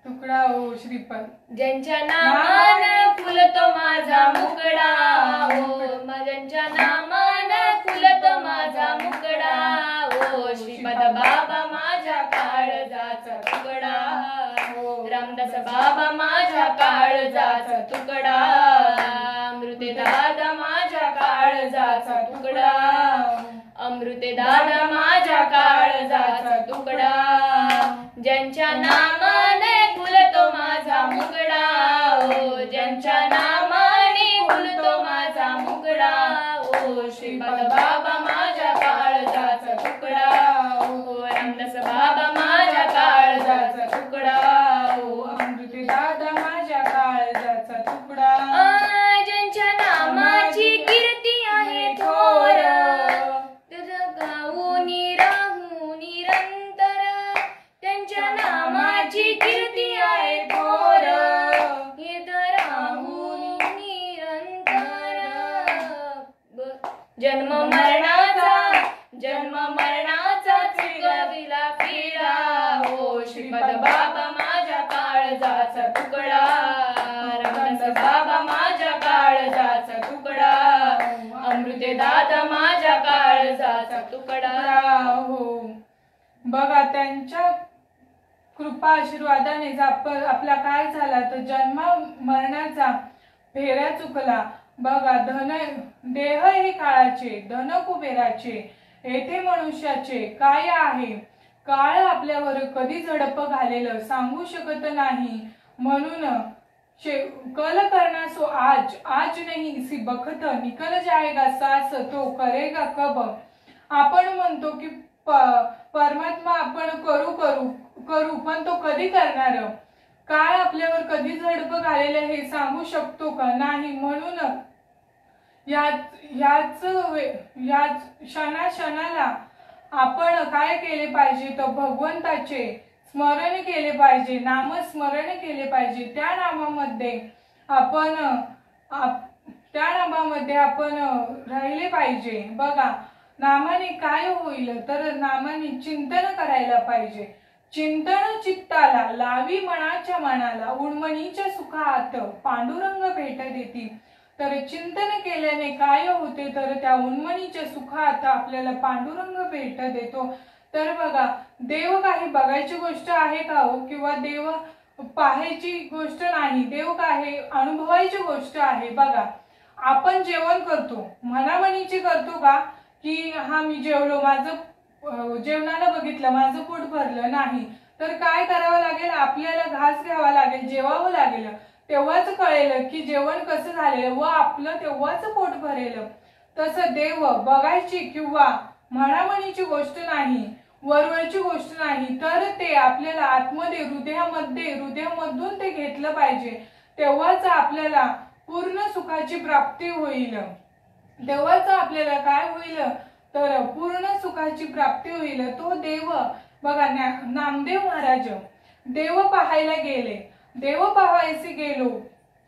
तुकडा. ओ श्रीपाद. ज्यांच्या नामान फुलतो माझा मुकडा, ओ ज्यांच्या नामान फुलतो माझा मुकडा. ओ श्रीपाद बाबा माझ्या काळजाचा तुकडा, रामदास बाबा माझ्या काळजाचा तुकडा, अमृते दादा माझ्या काळजाचा तुकडा, अमृते दादा माझ्या काळजाचा तुकडा. ज्यांच्या नामाने फुलतो माझा मुकडा, ओ ज्यांच्या नामाने फुलतो माझा मुकडा. ओ श्रीपाद बाबा माझ्या काळजाचा तुकडा, ओ रामदास बाबा माझ्या काळजाचा तुकडा, ओ अमृते दादा माझ्या काळजाचा तुकडा. ज्यांच्या नामाची कीर्ती आहे थोर, गाऊन राहू निरंतर. त्यांच्या नामाची कीर्ती आहे थोर, राहू निरंतर. जन्म मरणाचा चुकविला फिरा. ओ श्रीपाद बाबा माझ्या काळजाचा तुकडा, रामदास बाबा माझ्या काळजाचा तुकडा, अमृते दादा माझ्या काळजाचा तुकडा. हो बघा, त्यांच्या कृपा आशीर्वादाने आपला काय झाला तर जन्म मरणाचा फेरा चुकला. बघा, देह हे काळाचे, धन कुबेराचे, येथे मनुष्याचे काय आहे. काळ आपल्यावर कधी झडप घालेलं सांगू शकत नाही. म्हणून कल करना सो आज, आज नहीं इसी बखत, निकल जाएगा सास तो करेगा कब. आपण म्हणतो की परमात्मा आपण करू करू करू, पण तो कधी करणार. काळ आपल्यावर कधी झडप घालेलं हे सांगू शकतो का? नाही. म्हणून याच क्षणाला आपण काय केले पाहिजे तर भगवंताचे स्मरण केले पाहिजे, नामस्मरण केले पाहिजे. त्या नामामध्ये आपण राहिले पाहिजे. बघा, नामाने काय होईल तर नामाने चिंतन करायला पाहिजे. चिंतन चित्ताला लावी मनाच्या मनाला, उन्मनीच्या सुखात पांडुरंग भेट देती. तर चिंतन केल्याने काय होते तर त्या उन्मनीच्या सुखात आपल्याला पांडुरंग भेट देतो. तर बघा, देव काही बघायची गोष्ट आहे का हो, किंवा देव पाहायची गोष्ट नाही. देव काही अनुभवायची गोष्ट आहे. बघा, आपण जेवण करतो, मनामनीची करतो का की हा मी जेवलो, माझं जेवणाला बघितलं, माझं पोट भरलं नाही. तर काय करावं लागेल, आपल्याला घास घ्यावा लागेल, जेवावं लागेल. तेव्हाच कळेल की जेवण कसं झालेलं व आपलं तेव्हाच पोट भरेल. तसं देव बघायची किंवा मनामनीची गोष्ट नाही, वरवरची गोष्ट नाही. तर ते आपल्याला आतमध्ये हृदयामधून ते घेतलं पाहिजे. तेव्हाच आपल्याला पूर्ण सुखाची प्राप्ती होईल. तेव्हाच आपल्याला काय होईल तर पूर्ण सुखाची प्राप्ती होईल. तो देव बघा, नामदेव महाराज देव पाहायला गेले. देव पाहायचे गेलो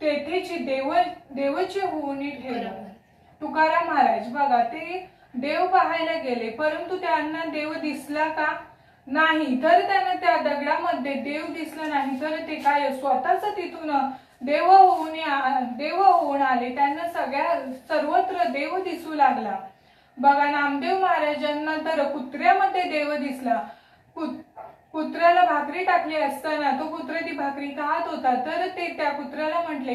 तेथेची देवची होऊनी ठेलो. तुकाराम महाराज बघा, ते देव पाहायला गेले, परंतु त्यांना देव दिसला का नाही. तर त्यांना त्या दगडामध्ये देव दिसला नाही. तर ते काय स्वतःच तिथून देव होऊन आले. त्यांना सर्वत्र देव दिसू लागला. बघा, नामदेव महाराजांना तर कुत्र्यामध्ये देव दिसला. कुत्र्याला भाकरी टाकली असताना तो कुत्रा ती भाकरी खात होता. तर ते त्या कुत्र्याला म्हटले,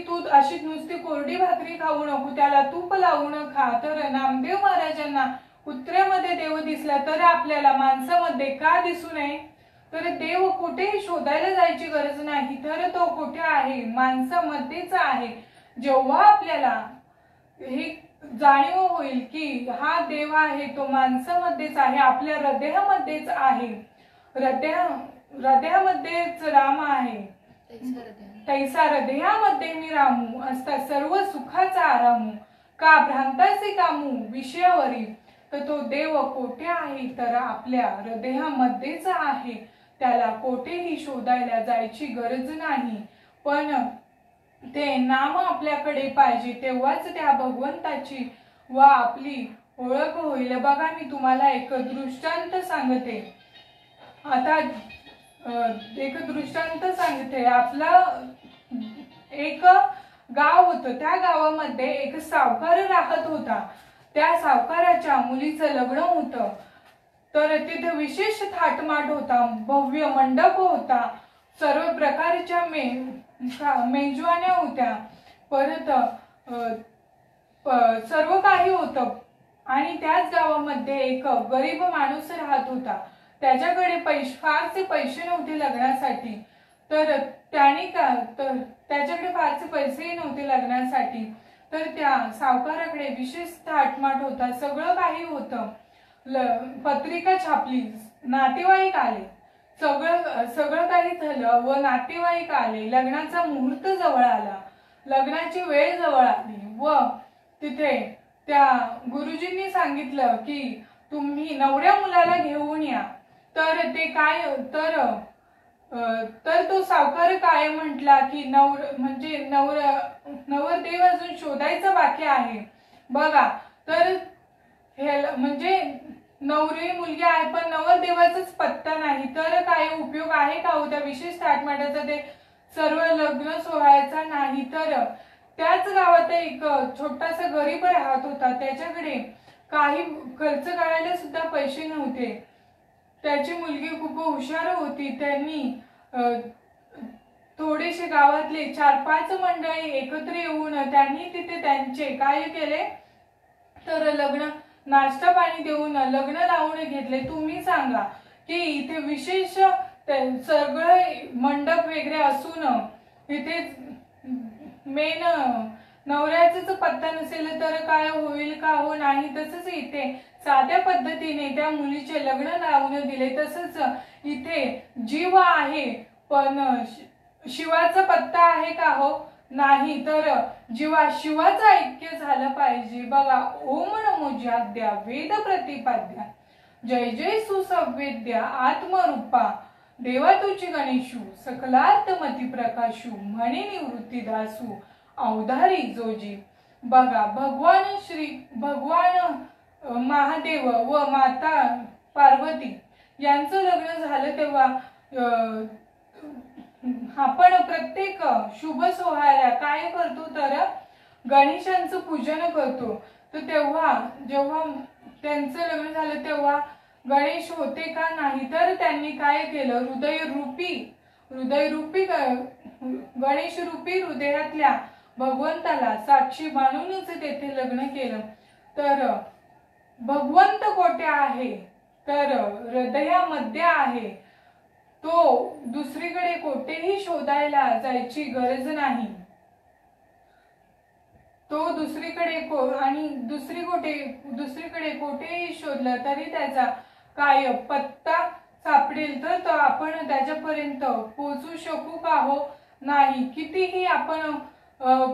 तू अशी नुसती कोरडी भाकरी खाऊ नको, त्याला तूप लावून खा. तर नामदेव महाराजांना कुत्र्यामध्ये देव दिसला, तर आपल्याला माणसामध्ये का दिसू नये. तर देव कुठेही शोधायला जायची गरज नाही. तर तो कुठे आहे, माणसामध्येच आहे. जेव्हा आपल्याला जाणीव होईल की हा देव आहे तो माणसामध्येच आहे, आपल्या हृदयामध्येच आहे, हृदयामध्येच राम आहे, तैसा हृदयामध्ये मी रामू असता सर्व सुखाचा आरामू, का भ्रांताचे कामू विषयावरी, तर तो देव कोठे आहे तर आपल्या हृदयामध्येच आहे, त्याला कोठेही शोधायला जायची गरज नाही, पण ते नाम आपल्याकडे पाहिजे, तेव्हाच त्या भगवंताची व आपली ओळख होईल. बघा मी तुम्हाला एक दृष्टांत सांगते. आता एक दृष्टांत सांगते. आपलं एक गाव होतं, त्या गावामध्ये एक सावकार राहत होता. त्या सावकाराच्या मुलीचं लग्न होतं, तर तिथे विशेष थाटमाट होता, भव्य मंडप होता, सर्व प्रकारच्या मेजवान्या होत्या, परत सर्व काही होतं. आणि त्याच गावामध्ये एक गरीब माणूस राहत होता. त्याच्याकडे फारसे पैसे नव्हते लग्नासाठी, तर त्याच्याकडे फारसे पैसेही नव्हते लग्नासाठी, तर त्या सावकाराकडे विशेष थाटमाट होता, सगळं काही होतं. पत्रिका छापली, नातेवाईक आले, सगळं काही झालं व नातेवाईक आले. लग्नाचा मुहूर्त जवळ आला, लग्नाची वेळ जवळ आली व तिथे त्या गुरुजींनी सांगितलं की तुम्ही नवऱ्या मुलाला घेऊन या. तर ते काय तर तो सावकार काय म्हटला की नवरदेव अजून शोधायचं बाकी आहे. बघा तर हे म्हणजे नवरी मुलगी आहे पण नवरदेवाचाच पत्ता नाही, तर काय उपयोग आहे का हो त्या विशेष थाटमाटाचा, ते सर्व लग्न सोहळ्याचा नाही. तर त्याच गावात एक छोटासा गरीब राहत होता, त्याच्याकडे काही खर्च करायला सुद्धा पैसे नव्हते. त्याची मुलगी खूप हुशार होती. त्यांनी थोडेसे गावातले 4-5 मंडळी एकत्र येऊन त्यांनी तिथे त्यांचे काय केले तर लग्न नाश्ता पाणी देऊन लग्न लावून घेतले. तुम्ही सांगा की इथे विशेष सगळे मंडप वगैरे असून इथे मेन नवऱ्याचाच पत्ता नसेल तर काय होईल का हो नाही. तसंच इथे साध्या पद्धतीने त्या मुलीचे लग्न लावून दिले. तसंच इथे जीव आहे पण शिवाचा पत्ता आहे का हो नाही, तर शिवाचं ऐक्य झालं पाहिजे. बघा ओम नमो ज्याद्या वेद प्रतिपाद्या जय जय सुसंवेद्या आत्मरूपा देवा तुझी गणेशू सकलार्थमती प्रकाशू म्हणे निवृत्ती दासू अवधारी जोजी. बघा भगवान महादेव व माता पार्वती यांचं लग्न झालं तेव्हा आपण प्रत्येक शुभ सोहळ्याला काय करतो तर गणेशांचं पूजन करतो. तर जेव्हा त्यांचं लग्न झालं तेव्हा गणेश होते का नाही, तर त्यांनी काय केलं हृदयरूपी गणेश रूपी हृदयातल्या भगवंताला साक्षी मानूनच तेथे लग्न केलं. तर भगवंत कोठे आहे तर हृदयामध्ये आहे, तो दुसरीकडे कोठेही शोधायला जायची गरज नाही. तो दुसरीकडे कोठेही शोधला तरी त्याचा काय पत्ता सापडेल, तर आपण त्याच्यापर्यंत पोहोचू शकू का हो नाही. कितीही आपण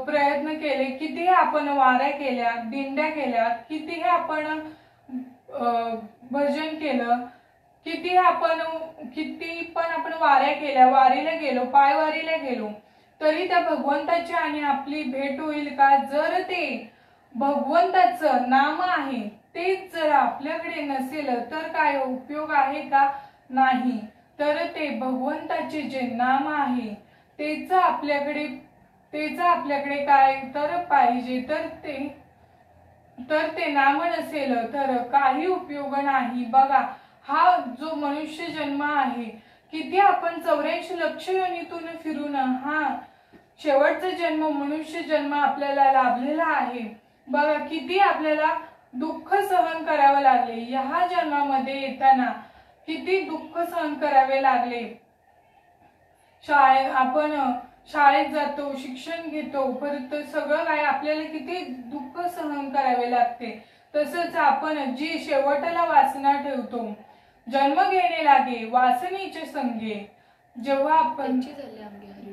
प्रयत्न केले, कितीही आपण वाऱ्या केल्या, दिंड्या केल्या, कितीही आपण भजन केलं, किती पण आपण वाऱ्या केल्या, वारीला गेलो, पायवारीला गेलो, तरी त्या भगवंताची आणि आपली भेट होईल का. जर ते भगवंताचं नाम आहे तेच जर आपल्याकडे नसेल तर काय उपयोग आहे का नाही. तर ते भगवंताचे जे नाम आहे तेच आपल्याकडे काय तर पाहिजे. तर ते नाम नसेल तर काही उपयोग नाही. बघा हा जो मनुष्य जन्म आहे, किती आपण 84 लक्ष योनीतून फिरून हा शेवटचा जन्म मनुष्य जन्म आपल्याला लाभलेला आहे. बघा किती आपल्याला दुःख सहन करावे लागले, ह्या जन्मामध्ये येताना किती दुःख सहन करावे लागले. आपण शाळेत जातो, शिक्षण घेतो, परत सगळं काय आपल्याला किती दुःख सहन करावे लागते. तसंच आपण जी शेवटला वासना ठेवतो, जन्म घेणे लागे वासनेचे संगे, जेव्हा आपण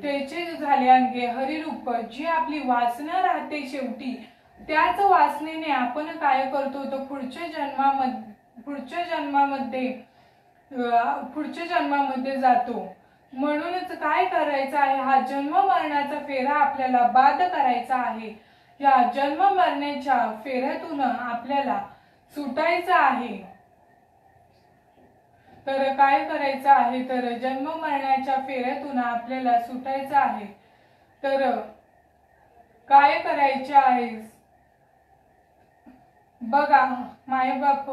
त्याचे झाले अंगे हरिरूप, जी आपली वासना राहते शेवटी त्याच वासनेने आपण काय करतो तर पुढच्या जन्मामध्ये जातो. म्हणूनच काय करायचं आहे, हा जन्म मरणाचा फेरा आपल्याला बाद करायचा आहे. या जन्म मरण्याच्या फेऱ्यातून आपल्याला सुटायचं आहे. तर काय करायचं आहे, तर जन्म मरणाच्या फेऱ्यातून आपल्याला सुटायचं आहे. तर काय करायचे आहे बघा मायबाप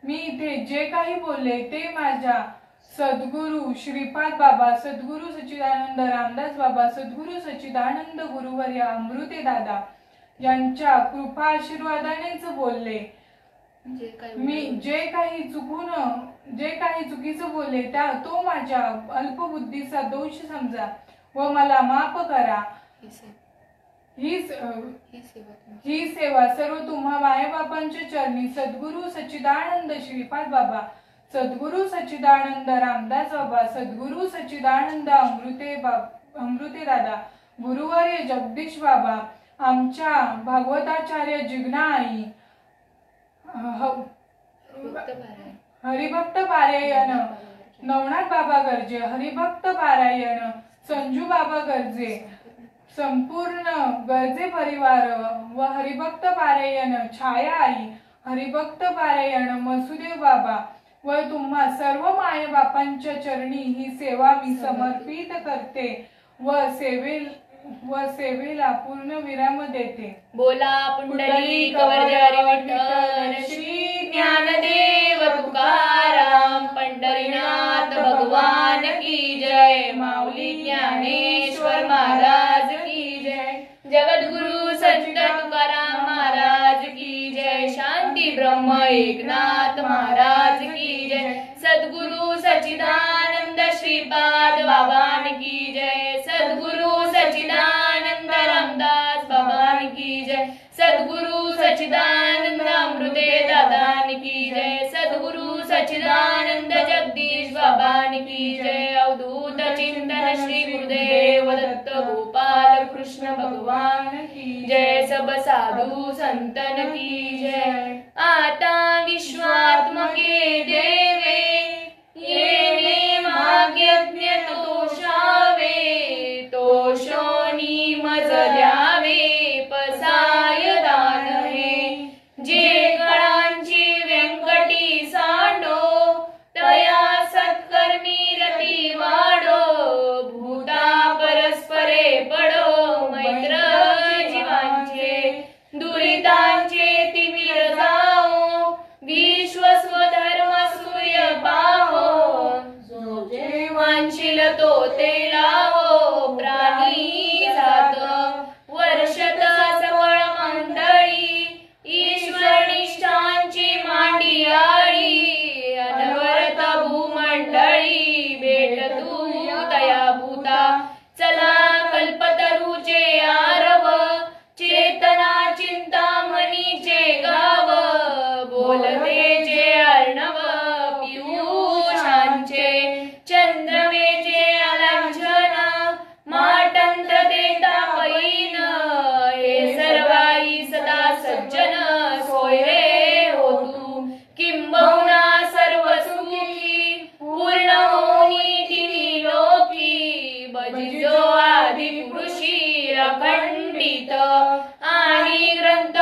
मी इथे जे काही बोलले ते माझ्या सद्गुरु श्रीपाद बाबा, सद्गुरु सच्चिदानंद रामदास बाबा, सद्गुरु सच्चिदानंद गुरुवर्य अमृते दादा यांच्या कृपा आशीर्वादानेच बोलले. मी जे काही चुकीचं बोलले तो माझ्या अल्पबुद्धीचा दोष समजा व मला माफ करा. ही सेवा सर्व तुम्हा मायबापांच्या चरणी सद्गुरु सच्चिदानंद श्रीपाद बाबा, सद्गुरु सच्चिदानंद रामदास बाबा, सद्गुरु सच्चिदानंद अमृते दादा, गुरुवर्य जगदीश बाबा, आमच्या भागवताचार्य जिग्ना आई, हरिभक्त पारायण नवनाथ बाबा गर्जे, हरिभक्त पारायण संजू बाबा गर्जे, संपूर्ण गर्जे परिवार व हरिभक्त पारायण छाया आई, हरिभक्त पारायण मसुदेव बाबा व तुम्हा सर्व माय बापांच्या चरणी ही सेवा मी समर्पित करते व सेवेला पूर्ण विराम देते. बोला पुंडलिक वरदारी विठ्ठल श्री ज्ञानदेव तुकाराम पंढरीनाथ भगवान की जय. माऊली ज्ञानेश्वर महाराज की जय. जगद्गुरु संत तुकाराम महाराज की जय. शांती ब्रह्म एकनाथ महाराज की जय. सद्गुरु सच्चिदानंद श्रीपाद बाबान की जय. सद्गुरु सच्चिदानंद रामदास बाबान की जय. सद्गुरु सच्चिदानंद अमृते दादान की जय. सद्गुरु सच्चिदानंद जगदीश बाबान की जय. अवधूत चिंतन श्री गुरुदेव दत्त गोपाल कृष्ण भगवान की जय. सब साधु संतन की जय. आता विश्वात्मके देवे येणे भाग्यज्ञ तोषावे. तोषोनी मज द्यावे पसाय दान हे. जे कळांची व्यंकटी सांडो तया सत्कर्मी रती वाढो. भूता परस्परे पडो मैत्र जीवांचे. दुरितांचे तिमिर जाओ विश्व स्वधर्म सूर्य पाहो. जो जे वांछिल तो ते लावो प्राणी जात. वर्षत सबळ मंडळी ईश्वर निष्ठांची मांडी आळी. अनवरत भूमंडळी भेट तू दया भूता. चला कल्पतरूचे आरव चेतना चिंतामणीचे गाव. बोलतेचे अर्णव पियुषांचे चंद्रमेचे आलांछन. माटंत्र देता पैन हे सर्वाई सदा सज्जन. सोय रे हो तू किंबहुना सर्व सुखी. पूर्ण होनी तिन्ही लोकी. भजिजो आदि पुरुषी अखंडित आणि ग्रंथ